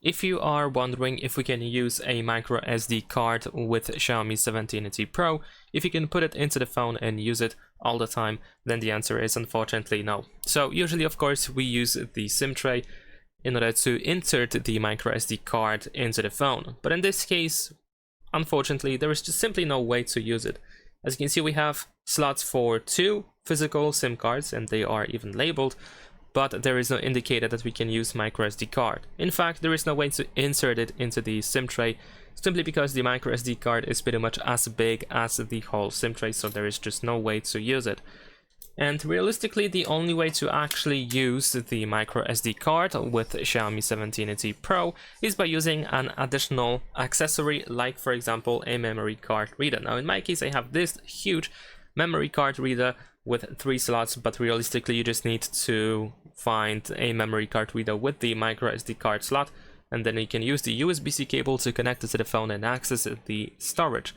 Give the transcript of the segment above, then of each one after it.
If you are wondering if we can use a microSD card with Xiaomi 17T Pro, if you can put it into the phone and use it all the time, then the answer is unfortunately no. So usually, of course, we use the SIM tray in order to insert the microSD card into the phone. But in this case, unfortunately, there is just simply no way to use it. As you can see, we have slots for 2 physical SIM cards, and they are even labeled, but there is no indicator that we can use microSD card. In fact, there is no way to insert it into the SIM tray, simply because the microSD card is pretty much as big as the whole SIM tray, so there is just no way to use it. And realistically, the only way to actually use the microSD card with Xiaomi 17T Pro is by using an additional accessory, like for example a memory card reader. Now in my case, I have this huge memory card reader with 3 slots, but realistically you just need to find a memory card reader with the microSD card slot, and then you can use the USB-C cable to connect it to the phone and access the storage.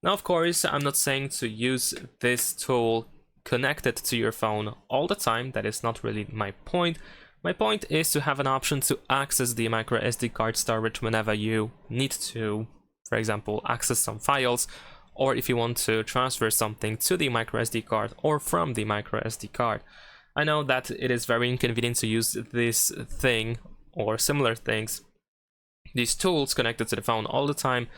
Now of course, I'm not saying to use this tool connected to your phone all the time. That is not really my point. My point is to have an option to access the microSD card storage whenever you need to, for example, access some files, or if you want to transfer something to the microSD card or from the microSD card. I know that it is very inconvenient to use this thing or similar things, these tools connected to the phone all the time,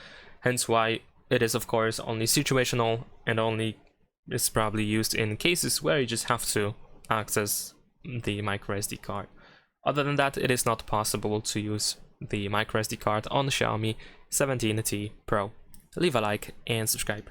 hence why it is of course only situational and only is probably used in cases where you just have to access the microSD card. Other than that, it is not possible to use the microSD card on Xiaomi 17T Pro. Leave a like and subscribe.